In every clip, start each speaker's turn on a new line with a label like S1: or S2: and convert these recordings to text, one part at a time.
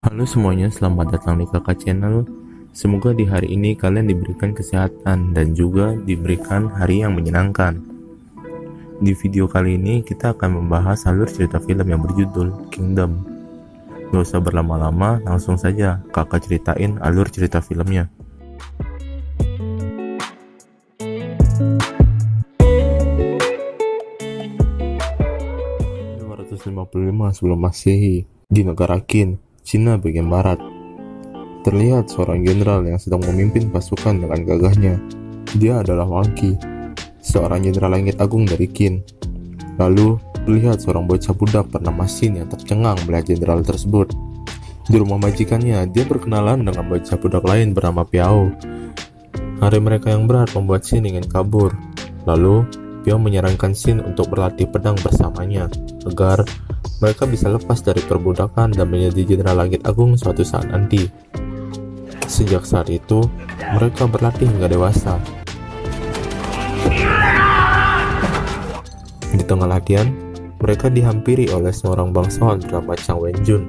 S1: Halo semuanya, selamat datang di Kakak Channel. Semoga di hari ini kalian diberikan kesehatan dan juga diberikan hari yang menyenangkan. Di video kali ini kita akan membahas alur cerita film yang berjudul Kingdom. Gak usah berlama-lama, langsung saja kakak ceritain alur cerita filmnya. 255 sebelum Masehi, di negara Qin, Cina bagian barat. Terlihat seorang jenderal yang sedang memimpin pasukan dengan gagahnya. Dia adalah Wang Qi, seorang jenderal langit agung dari Qin. Lalu, terlihat seorang bocah budak bernama Xin yang tercengang melihat jenderal tersebut. Di rumah majikannya, dia berkenalan dengan bocah budak lain bernama Piao. Hari mereka yang berat membuat Xin ingin kabur. Lalu, Piao menyarankan Xin untuk berlatih pedang bersamanya, agar mereka bisa lepas dari perbudakan dan menjadi jenderal langit agung suatu saat nanti. Sejak saat itu, mereka berlatih hingga dewasa. Di tengah latihan, mereka dihampiri oleh seorang bangsawan bernama Chang Wenjun.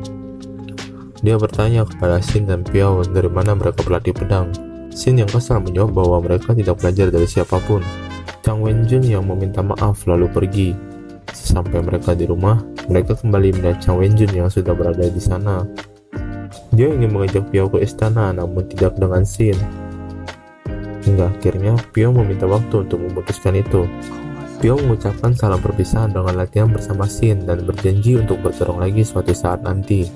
S1: Dia bertanya kepada Xin dan Piao dari mana mereka berlatih pedang. Xin yang kesal menjawab bahwa mereka tidak belajar dari siapapun. Chang Wenjun yang meminta maaf lalu pergi. Sesampai mereka di rumah, mereka kembali melihat Chang Wenjun yang sudah berada di sana. Dia ingin mengajak Piao ke istana, namun tidak dengan Xin. Hingga akhirnya Piao meminta waktu untuk memutuskan itu. Piao mengucapkan salam perpisahan dengan latihan bersama Xin dan berjanji untuk bertarung lagi suatu saat nanti.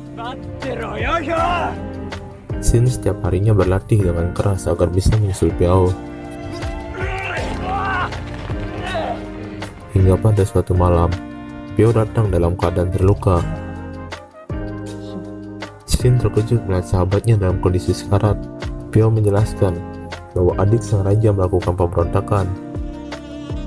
S1: Xin setiap harinya berlatih dengan keras agar bisa menyusul Piao. Hingga pada suatu malam, Piao datang dalam keadaan terluka. Xin terkejut melihat sahabatnya dalam kondisi sekarat. Piao menjelaskan bahwa adik sang raja melakukan pemberontakan.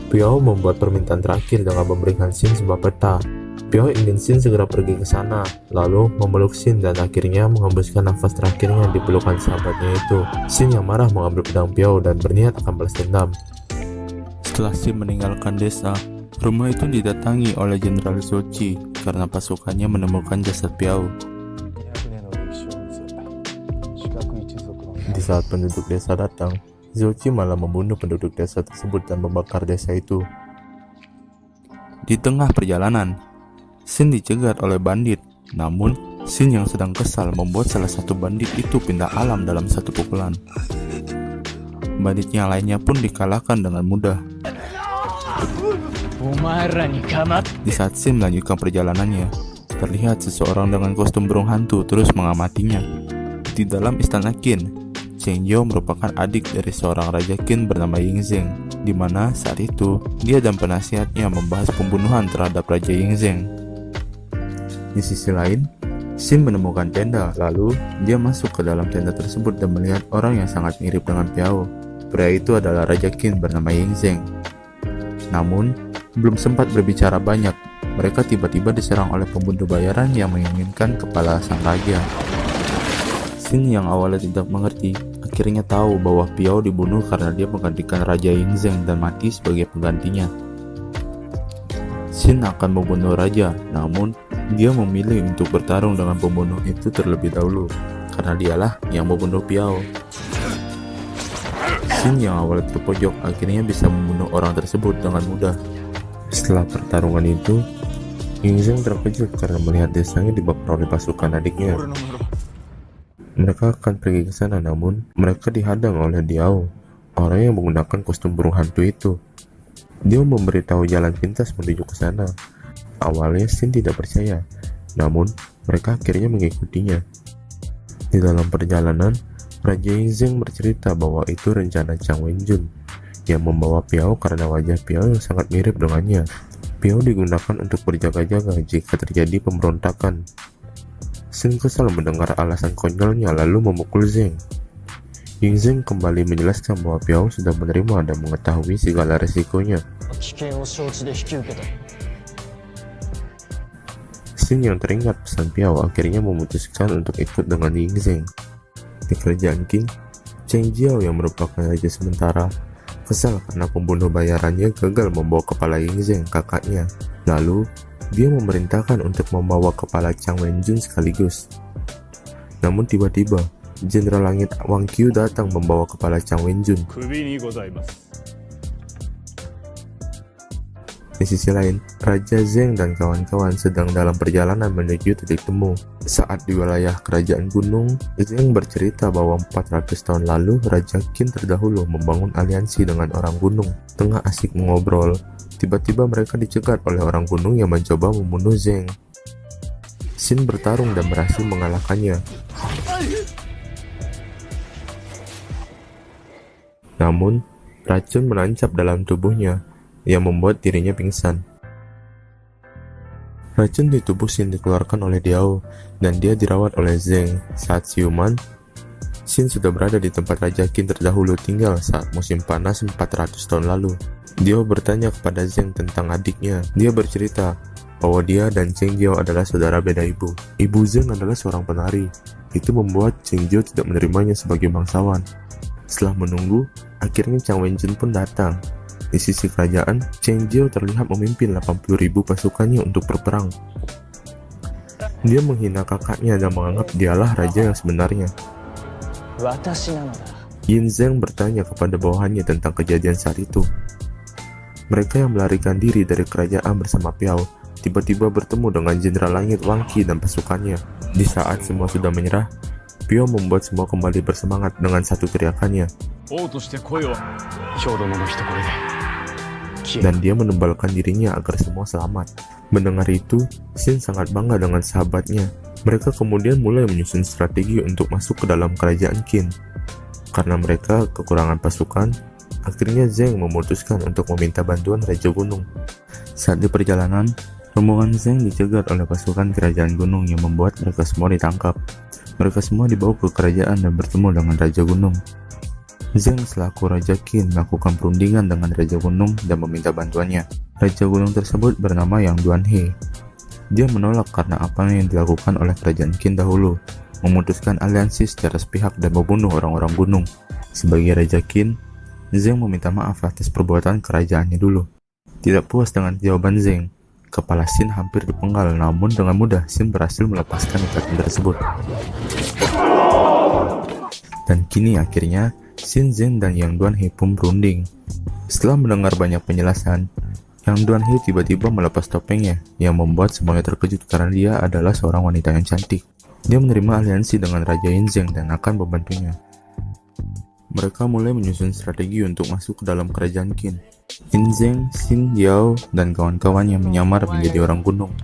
S1: Piao membuat permintaan terakhir dengan memberikan Xin sebuah peta. Piao ingin Xin segera pergi ke sana, lalu memeluk Xin dan akhirnya menghembuskan nafas terakhirnya di pelukan sahabatnya itu. Xin yang marah mengambil pedang Piao dan berniat akan balas dendam. Setelah Xin meninggalkan desa, rumah itu didatangi oleh Jenderal Zhou Qi karena pasukannya menemukan jasad Piao. Di saat penduduk desa datang, Zhou Qi malah membunuh penduduk desa tersebut dan membakar desa itu. Di tengah perjalanan, Xin dicegat oleh bandit. Namun, Xin yang sedang kesal membuat salah satu bandit itu pindah alam dalam satu pukulan. Bandit yang lainnya pun dikalahkan dengan mudah. Di saat Xin melanjutkan perjalanannya, terlihat seseorang dengan kostum burung hantu terus mengamatinya. Di dalam istana Qin, Cheng Zhou merupakan adik dari seorang raja Qin bernama Yingzheng, di mana saat itu dia dan penasihatnya membahas pembunuhan terhadap Raja Yingzheng. Di sisi lain, Xin menemukan tenda, lalu dia masuk ke dalam tenda tersebut dan melihat orang yang sangat mirip dengan Piao. Pria itu adalah Raja Qin bernama Yingzheng. Namun, belum sempat berbicara banyak, mereka tiba-tiba diserang oleh pembunuh bayaran yang menginginkan kepala sang raja. Xin yang awalnya tidak mengerti, akhirnya tahu bahwa Piao dibunuh karena dia menggantikan Raja Yingzheng dan mati sebagai penggantinya. Xin akan membunuh raja, namun dia memilih untuk bertarung dengan pembunuh itu terlebih dahulu, karena dialah yang membunuh Piao. Xin yang awalnya terpojok akhirnya bisa membunuh orang tersebut dengan mudah. Setelah pertarungan itu, Yingzheng terkejut karena melihat desanya dibakar oleh pasukan adiknya. Mereka akan pergi ke sana, namun mereka dihadang oleh Diao, orang yang menggunakan kostum burung hantu itu. Dia memberitahu jalan pintas menuju ke sana. Awalnya Xin tidak percaya, namun mereka akhirnya mengikutinya. Di dalam perjalanan, Raja Yingzheng bercerita bahwa itu rencana Chang Wenjun yang membawa Piao karena wajah Piao yang sangat mirip dengannya. Piao digunakan untuk berjaga-jaga jika terjadi pemberontakan. Xin kesal mendengar alasan konyolnya lalu memukul Zheng. Yingzheng kembali menjelaskan bahwa Piao sudah menerima dan mengetahui segala resikonya. Xin yang teringat pesan Piao akhirnya memutuskan untuk ikut dengan Yingzheng. Di kerajaan Qin, Cheng Jiao yang merupakan raja sementara kesal karena pembunuh bayarannya gagal membawa kepala Yingzheng, kakaknya. Lalu, dia memerintahkan untuk membawa kepala Chang Wenjun sekaligus. Namun tiba-tiba, Jenderal Langit Wang Qiu datang membawa kepala Chang Wenjun. Di sisi lain, Raja Zheng dan kawan-kawan sedang dalam perjalanan menuju titik temu. Saat di wilayah kerajaan gunung, Zheng bercerita bahwa 400 tahun lalu Raja Qin terdahulu membangun aliansi dengan orang gunung. Tengah asik mengobrol, tiba-tiba mereka dicegat oleh orang gunung yang mencoba membunuh Zheng. Xin bertarung dan berhasil mengalahkannya. Namun, racun menancap dalam tubuhnya yang membuat dirinya pingsan. Racun di tubuh Xin dikeluarkan oleh Diao dan dia dirawat oleh Zheng. Saat siuman, Xin sudah berada di tempat Raja Qin terdahulu tinggal saat musim panas 400 tahun lalu. Diao bertanya kepada Zheng tentang adiknya. Dia bercerita bahwa dia dan Cheng Jiao adalah saudara beda ibu. Ibu Zheng adalah seorang penari. Itu membuat Cheng Jiao tidak menerimanya sebagai bangsawan. Setelah menunggu, akhirnya Chang Wenjun pun datang. Di sisi kerajaan, Cheng Jiao terlihat memimpin 80.000 pasukannya untuk berperang. Dia menghina kakaknya dan menganggap dialah raja yang sebenarnya. Yin Zheng bertanya kepada bawahannya tentang kejadian saat itu. Mereka yang melarikan diri dari kerajaan bersama Piao tiba-tiba bertemu dengan Jenderal Langit Wang Qi dan pasukannya. Di saat semua sudah menyerah, Piao membuat semua kembali bersemangat dengan satu teriakannya. Dan dia menebalkan dirinya agar semua selamat. Mendengar itu, Xin sangat bangga dengan sahabatnya. Mereka kemudian mulai menyusun strategi untuk masuk ke dalam kerajaan Qin. Karena mereka kekurangan pasukan, akhirnya Zheng memutuskan untuk meminta bantuan Raja Gunung. Saat di perjalanan, rombongan Zheng dicegat oleh pasukan kerajaan gunung yang membuat mereka semua ditangkap. Mereka semua dibawa ke kerajaan dan bertemu dengan Raja Gunung. Zheng selaku Raja Qin melakukan perundingan dengan Raja Gunung dan meminta bantuannya. Raja Gunung tersebut bernama Yang Duanhe. Dia menolak karena apa yang dilakukan oleh kerajaan Qin dahulu, memutuskan aliansi secara sepihak dan membunuh orang-orang gunung. Sebagai Raja Qin, Zheng meminta maaf atas perbuatan kerajaannya dulu. Tidak puas dengan jawaban Zheng, kepala Xin hampir dipenggal, namun dengan mudah Xin berhasil melepaskan ikatan tersebut. Dan kini akhirnya Xin, Zheng, dan Yang Duanhe pun berunding. Setelah mendengar banyak penjelasan, Yang Duanhe tiba-tiba melepas topengnya, yang membuat semuanya terkejut karena dia adalah seorang wanita yang cantik. Dia menerima aliansi dengan Raja Yin Zheng dan akan membantunya. Mereka mulai menyusun strategi untuk masuk ke dalam kerajaan Qin. Yin Zheng, Xin, Yao, dan kawan-kawannya menyamar menjadi orang gunung.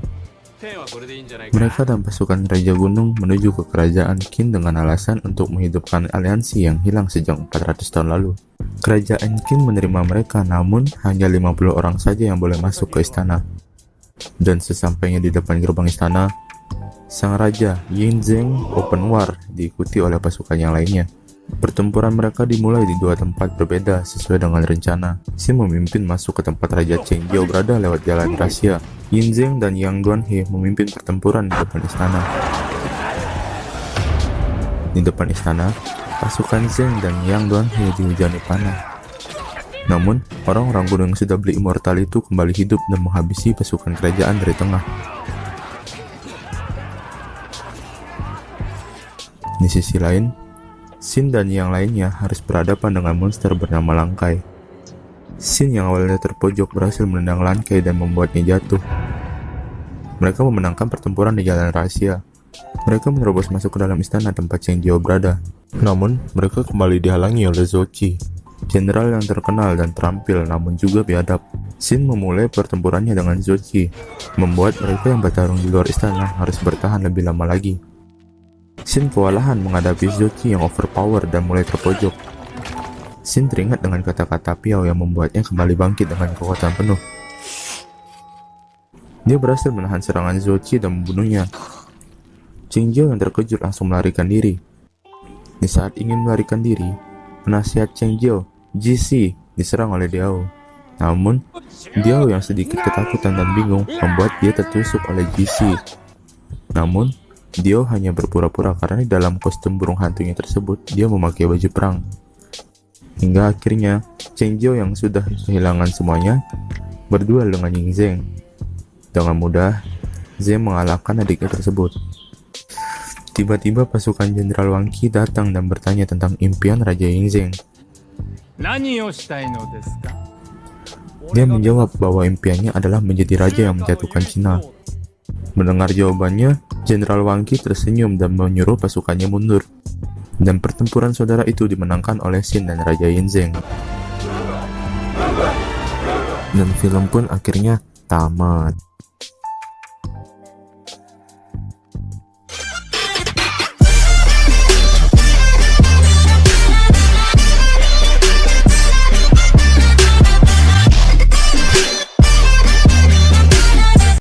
S1: Mereka dan pasukan Raja Gunung menuju ke kerajaan Qin dengan alasan untuk menghidupkan aliansi yang hilang sejak 400 tahun lalu. Kerajaan Qin menerima mereka, namun hanya 50 orang saja yang boleh masuk ke istana. Dan sesampainya di depan gerbang istana, sang raja Yin Zheng open war diikuti oleh pasukan yang lainnya. Pertempuran mereka dimulai di dua tempat berbeda sesuai dengan rencana. Xin memimpin masuk ke tempat Raja Cheng Jiao berada lewat jalan rahasia. Yin Zheng dan Yang Duanhe memimpin pertempuran di depan istana. Di depan istana, pasukan Zheng dan Yang Duanhe dihujani panah. Namun, orang-orang gunung yang sudah beli immortal itu kembali hidup dan menghabisi pasukan kerajaan dari tengah. Di sisi lain, Xin dan yang lainnya harus berhadapan dengan monster bernama Langkai. Xin yang awalnya terpojok berhasil menendang Langkai dan membuatnya jatuh. Mereka memenangkan pertempuran di jalan rahasia. Mereka menerobos masuk ke dalam istana tempat Cheng Jiao berada. Namun, mereka kembali dihalangi oleh Zhou Qi, jenderal yang terkenal dan terampil namun juga biadab. Xin memulai pertempurannya dengan Zhou Qi, membuat mereka yang bertarung di luar istana harus bertahan lebih lama lagi. Xin kewalahan menghadapi Zhou Qi yang overpower dan mulai terpojok. Xin teringat dengan kata-kata Piao yang membuatnya kembali bangkit dengan kekuatan penuh. Dia berhasil menahan serangan Zhou Qi dan membunuhnya. Cheng Jiao yang terkejut langsung melarikan diri. Di saat ingin melarikan diri, penasihat Cheng Jiao, Ji diserang oleh Diao. Namun, Diao yang sedikit ketakutan dan bingung membuat dia tertusuk oleh Ji. Namun, Diao hanya berpura-pura karena di dalam kostum burung hantunya tersebut dia memakai baju perang. Hingga akhirnya Cheng Jiao yang sudah kehilangan semuanya berduel dengan Yin Zheng. Dengan mudah, Zheng mengalahkan adiknya tersebut. Tiba-tiba pasukan Jenderal Wang Qi datang dan bertanya tentang impian Raja Yingzheng.
S2: 何をしたいのですか?
S1: Dia menjawab bahwa impiannya adalah menjadi raja yang menjatuhkan Cina. Mendengar jawabannya, Jenderal Wang Qi tersenyum dan menyuruh pasukannya mundur. Dan pertempuran saudara itu dimenangkan oleh Xin dan Raja Yingzheng. Dan film pun akhirnya tamat.